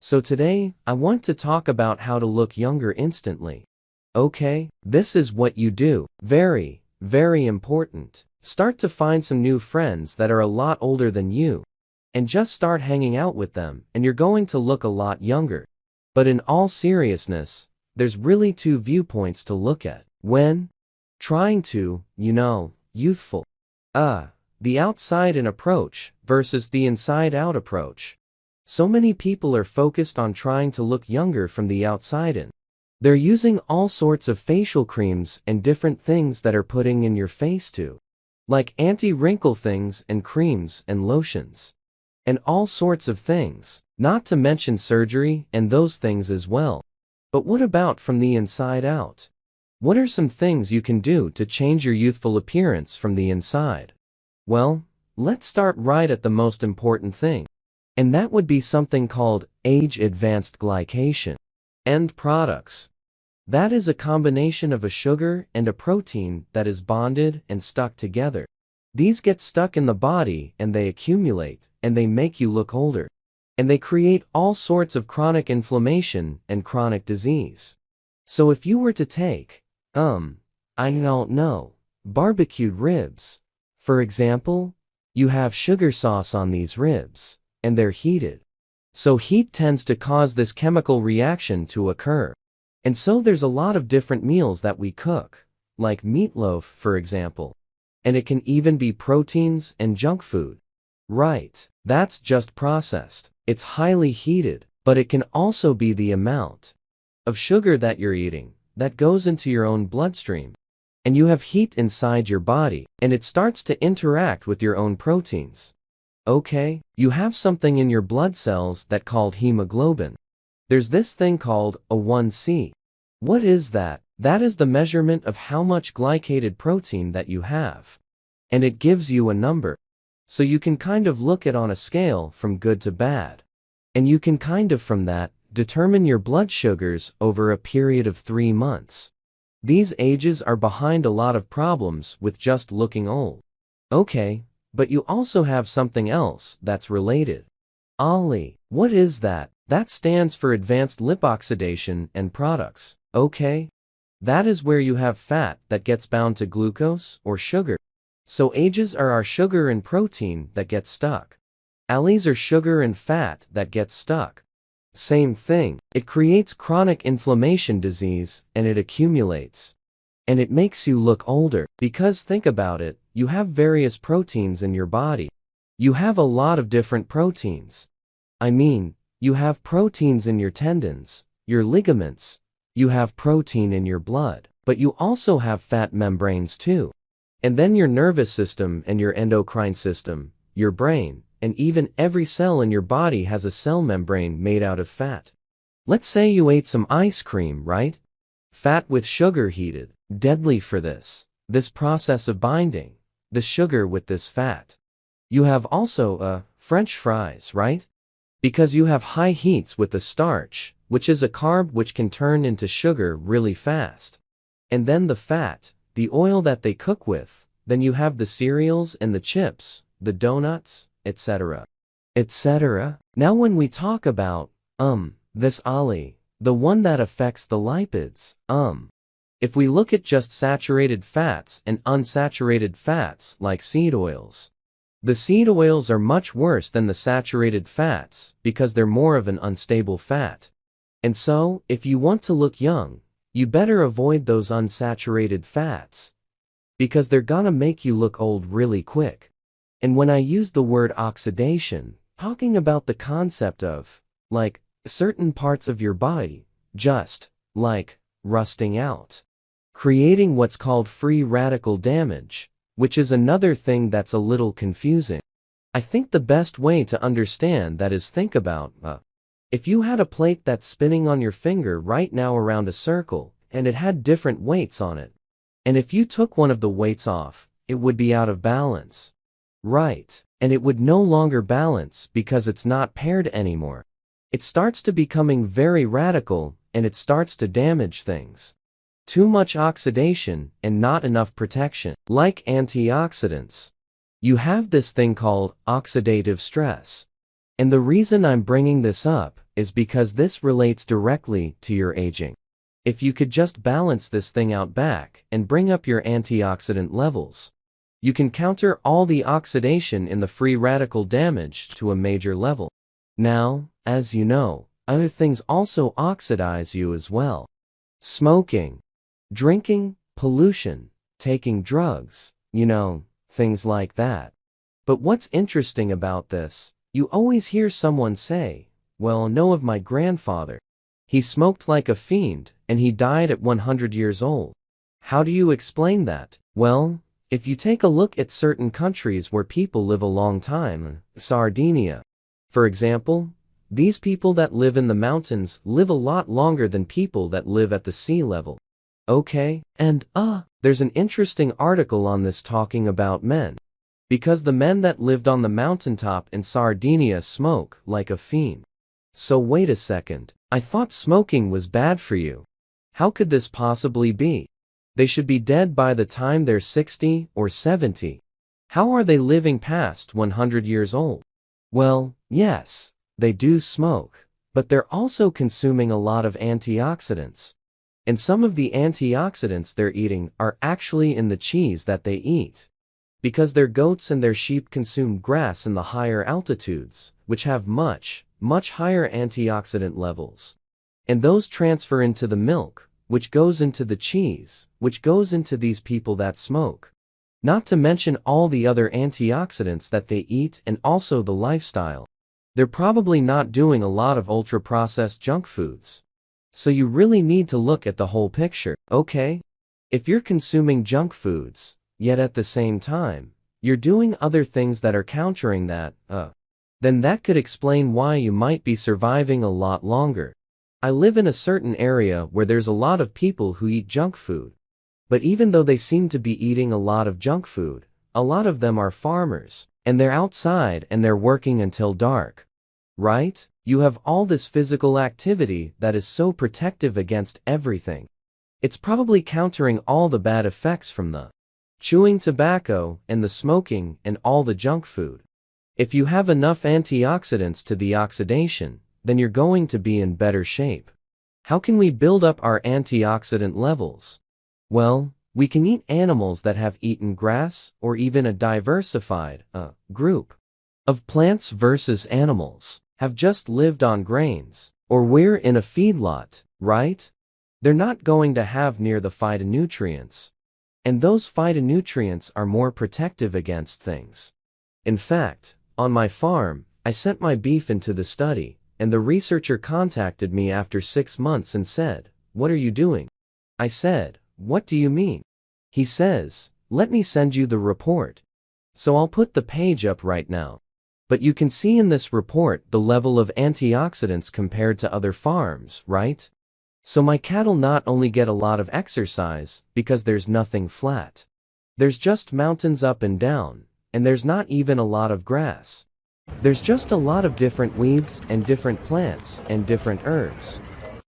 So today, I want to talk about how to look younger instantly. Okay, this is what you do. Very, very important. Start to find some new friends that are a lot older than you. And just start hanging out with them, and you're going to look a lot younger. But in all seriousness, there's really two viewpoints to look at when trying to, youthful. The outside-in approach versus the inside-out approach. So many people are focused on trying to look younger from the outside in. They're using all sorts of facial creams and different things that are putting in your face too. Like anti-wrinkle things and creams and lotions. And all sorts of things, not to mention surgery and those things as well. But what about from the inside out? What are some things you can do to change your youthful appearance from the inside? Well, let's start right at the most important thing. And that would be something called age-advanced glycation. End products. That is a combination of a sugar and a protein that is bonded and stuck together. These get stuck in the body and they accumulate, and they make you look older. And they create all sorts of chronic inflammation and chronic disease. So if you were to take, I don't know, barbecued ribs, for example, you have sugar sauce on these ribs, and they're heated. So heat tends to cause this chemical reaction to occur. And so there's a lot of different meals that we cook, like meatloaf, for example. And it can even be proteins and junk food. Right, that's just processed. It's highly heated, but it can also be the amount of sugar that you're eating that goes into your own bloodstream. And you have heat inside your body, and it starts to interact with your own proteins. Okay, you have something in your blood cells that called hemoglobin. There's this thing called A1C. What is that? That is the measurement of how much glycated protein that you have. And it gives you a number. So you can kind of look at on a scale from good to bad. And you can kind of from that determine your blood sugars over a period of 3 months. These ages are behind a lot of problems with just looking old. Okay, but you also have something else that's related. ALI. What is that? That stands for advanced lipoxidation and products. Okay? That is where you have fat that gets bound to glucose or sugar. So ages are our sugar and protein that get stuck. ALIs are sugar and fat that gets stuck. Same thing. It creates chronic inflammation disease and it accumulates. And it makes you look older. Because think about it, you have various proteins in your body. You have a lot of different proteins. I mean, you have proteins in your tendons, your ligaments. You have protein in your blood, but you also have fat membranes too. And then your nervous system and your endocrine system, your brain, and even every cell in your body has a cell membrane made out of fat. Let's say you ate some ice cream, right? Fat with sugar heated, deadly for this process of binding, the sugar with this fat. You have also, French fries, right? Because you have high heats with the starch, which is a carb which can turn into sugar really fast. And then the fat, the oil that they cook with, then you have the cereals and the chips, the donuts, etc. etc. Now when we talk about, this ALI, the one that affects the lipids, if we look at just saturated fats and unsaturated fats like seed oils, the seed oils are much worse than the saturated fats because they're more of an unstable fat. And so, if you want to look young, you better avoid those unsaturated fats because they're gonna make you look old really quick. And when I use the word oxidation, talking about the concept of, like, certain parts of your body, just, like, rusting out. Creating what's called free radical damage, which is another thing that's a little confusing. I think the best way to understand that is think about, if you had a plate that's spinning on your finger right now around a circle, and it had different weights on it. And if you took one of the weights off, it would be out of balance. Right, and it would no longer balance because it's not paired anymore. It starts to becoming very radical, and it starts to damage things. Too much oxidation and not enough protection. Like antioxidants. You have this thing called oxidative stress. And the reason I'm bringing this up is because this relates directly to your aging. If you could just balance this thing out back and bring up your antioxidant levels, you can counter all the oxidation in the free radical damage to a major level. Now, as you know, other things also oxidize you as well. Smoking, drinking, pollution, taking drugs, things like that. But what's interesting about this, you always hear someone say, well, know of my grandfather. He smoked like a fiend, and he died at 100 years old. How do you explain that? Well, if you take a look at certain countries where people live a long time, Sardinia, for example, these people that live in the mountains live a lot longer than people that live at the sea level. Okay, and there's an interesting article on this talking about men. Because the men that lived on the mountaintop in Sardinia smoke like a fiend. So wait a second, I thought smoking was bad for you. How could this possibly be? They should be dead by the time they're 60 or 70. How are they living past 100 years old? Well, yes, they do smoke, but they're also consuming a lot of antioxidants. And some of the antioxidants they're eating are actually in the cheese that they eat. Because their goats and their sheep consume grass in the higher altitudes, which have much higher antioxidant levels. And those transfer into the milk, which goes into the cheese, which goes into these people that smoke. Not to mention all the other antioxidants that they eat and also the lifestyle. They're probably not doing a lot of ultra-processed junk foods. So you really need to look at the whole picture, okay? If you're consuming junk foods, yet at the same time, you're doing other things that are countering that, then that could explain why you might be surviving a lot longer. I live in a certain area where there's a lot of people who eat junk food. But even though they seem to be eating a lot of junk food, a lot of them are farmers, and they're outside and they're working until dark. Right? You have all this physical activity that is so protective against everything. It's probably countering all the bad effects from the chewing tobacco and the smoking and all the junk food. If you have enough antioxidants to the oxidation, then you're going to be in better shape. How can we build up our antioxidant levels? Well, we can eat animals that have eaten grass or even a diversified group of plants versus animals have just lived on grains, or we're in a feedlot, right? They're not going to have near the phytonutrients. And those phytonutrients are more protective against things. In fact, on my farm, I sent my beef into the study, and the researcher contacted me after 6 months and said, "What are you doing?" I said, "What do you mean?" He says, "Let me send you the report." So I'll put the page up right now. But you can see in this report the level of antioxidants compared to other farms, right? So my cattle not only get a lot of exercise, because there's nothing flat. There's just mountains up and down, and there's not even a lot of grass. There's just a lot of different weeds and different plants and different herbs,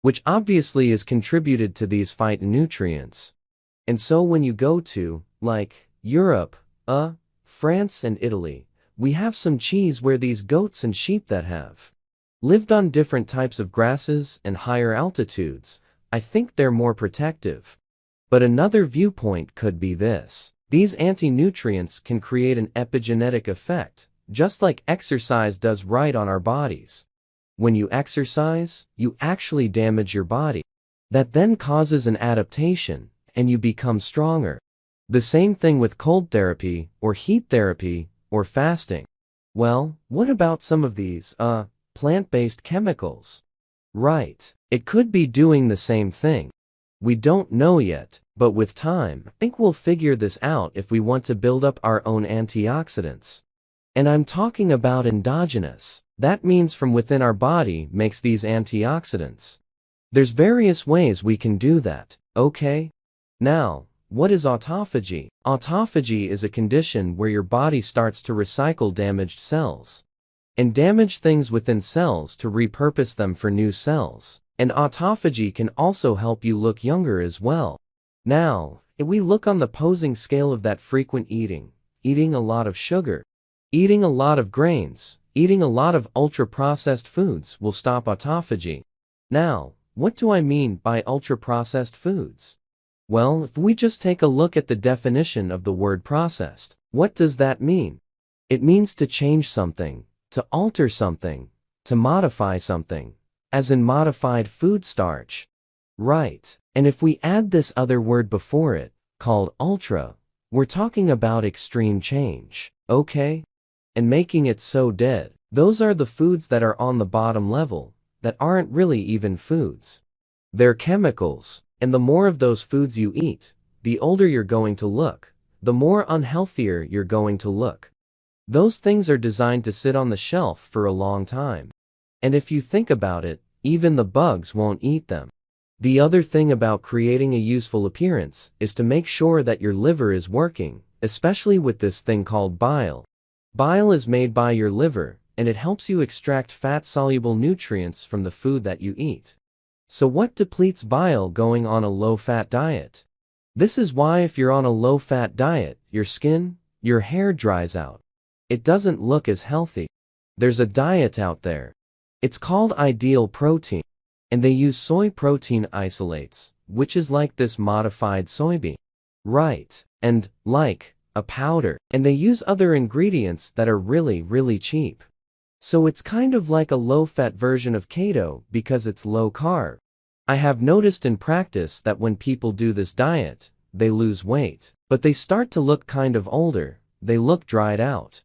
which obviously is contributed to these phytonutrients. And so when you go to, like, Europe, France and Italy, we have some cheese where these goats and sheep that have lived on different types of grasses and higher altitudes, I think they're more protective. But another viewpoint could be this. These anti-nutrients can create an epigenetic effect, just like exercise does right on our bodies. When you exercise, you actually damage your body. That then causes an adaptation, and you become stronger. The same thing with cold therapy, or heat therapy, or fasting. Well, what about some of these, plant-based chemicals? Right. It could be doing the same thing. We don't know yet, but with time, I think we'll figure this out if we want to build up our own antioxidants. And I'm talking about endogenous. That means from within our body makes these antioxidants. There's various ways we can do that, okay? Now, what is autophagy? Autophagy is a condition where your body starts to recycle damaged cells and damage things within cells to repurpose them for new cells. And autophagy can also help you look younger as well. Now, if we look on the posing scale of that frequent eating a lot of sugar, eating a lot of grains, Eating a lot of ultra-processed foods will stop autophagy. Now, what do I mean by ultra-processed foods? Well, if we just take a look at the definition of the word processed, what does that mean? It means to change something, to alter something, to modify something, as in modified food starch. Right. And if we add this other word before it, called ultra, we're talking about extreme change, okay? And making it so dead. Those are the foods that are on the bottom level, that aren't really even foods. They're chemicals, and the more of those foods you eat, the older you're going to look, the more unhealthier you're going to look. Those things are designed to sit on the shelf for a long time. And if you think about it, even the bugs won't eat them. The other thing about creating a useful appearance is to make sure that your liver is working, especially with this thing called bile. Bile is made by your liver, and it helps you extract fat-soluble nutrients from the food that you eat. So what depletes bile going on a low-fat diet? This is why if you're on a low-fat diet, your skin, your hair dries out. It doesn't look as healthy. There's a diet out there. It's called Ideal Protein, and they use soy protein isolates, which is like this modified soybean. Right. And, like, a powder. And they use other ingredients that are really cheap. So it's kind of like a low-fat version of keto because it's low-carb. I have noticed in practice that when people do this diet, they lose weight, but they start to look kind of older, they look dried out.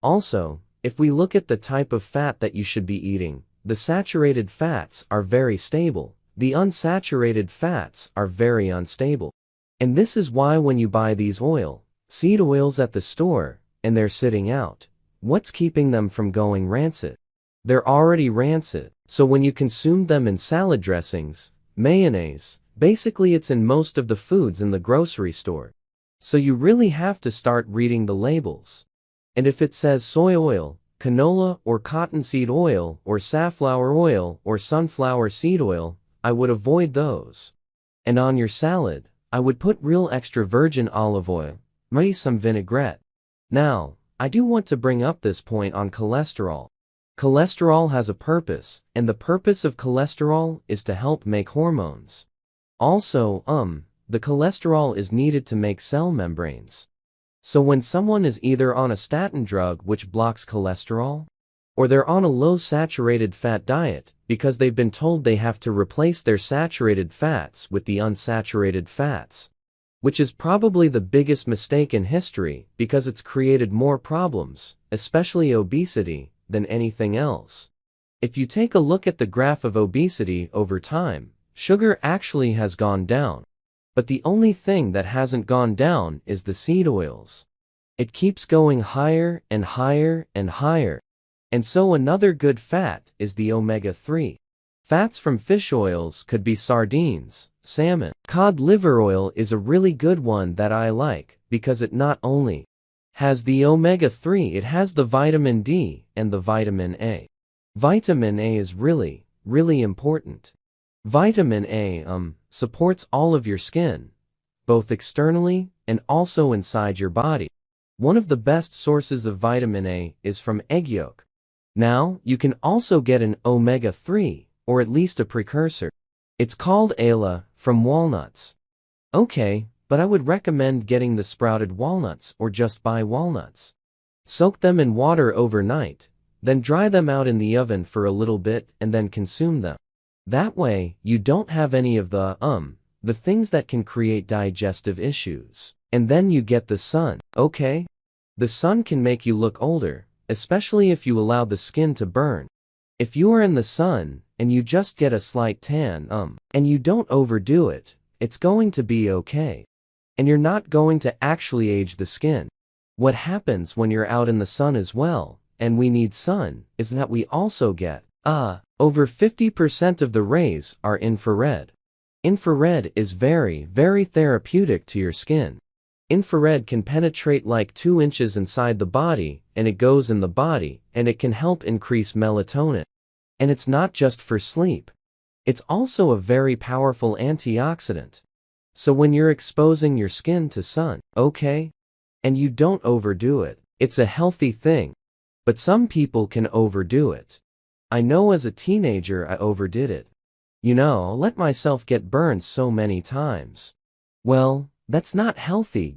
Also, if we look at the type of fat that you should be eating, the saturated fats are very stable, the unsaturated fats are very unstable. And this is why when you buy these seed oils at the store, and they're sitting out, what's keeping them from going rancid? They're already rancid, so when you consume them in salad dressings, mayonnaise, basically it's in most of the foods in the grocery store. So you really have to start reading the labels. And if it says soy oil, canola or cottonseed oil or safflower oil or sunflower seed oil, I would avoid those. And on your salad, I would put real extra virgin olive oil, maybe some vinaigrette. Now, I do want to bring up this point on cholesterol. Cholesterol has a purpose, and the purpose of cholesterol is to help make hormones. Also, the cholesterol is needed to make cell membranes. So when someone is either on a statin drug which blocks cholesterol, or they're on a low saturated fat diet because they've been told they have to replace their saturated fats with the unsaturated fats, which is probably the biggest mistake in history because it's created more problems, especially obesity, than anything else. If you take a look at the graph of obesity over time, sugar actually has gone down. But the only thing that hasn't gone down is the seed oils. It keeps going higher and higher and higher. And so another good fat is the omega-3. Fats from fish oils could be sardines, salmon. Cod liver oil is a really good one that I like because it not only has the omega-3, it has the vitamin D and the vitamin A. Vitamin A is really important. Vitamin A supports all of your skin, both externally and also inside your body. One of the best sources of vitamin A is from egg yolk. Now, you can also get an omega-3, or at least a precursor. It's called ALA, from walnuts. Okay, but I would recommend getting the sprouted walnuts or just buy walnuts. Soak them in water overnight, then dry them out in the oven for a little bit and then consume them. That way, you don't have any of the things that can create digestive issues. And then you get the sun, okay? The sun can make you look older, especially if you allow the skin to burn. If you are in the sun, and you just get a slight tan, and you don't overdo it, it's going to be okay. And you're not going to actually age the skin. What happens when you're out in the sun as well, and we need sun, is that we also get, over 50% of the rays are infrared. Infrared is very therapeutic to your skin. Infrared can penetrate like 2 inches inside the body, and it goes in the body, and it can help increase melatonin. And it's not just for sleep. It's also a very powerful antioxidant. So when you're exposing your skin to sun, okay? And you don't overdo it, it's a healthy thing. But some people can overdo it. I know as a teenager I overdid it. Let myself get burned so many times. Well, that's not healthy,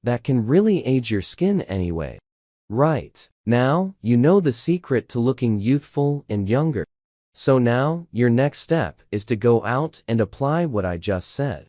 that can really age your skin anyway. Right. Now, you know the secret to looking youthful and younger. So now, your next step is to go out and apply what I just said.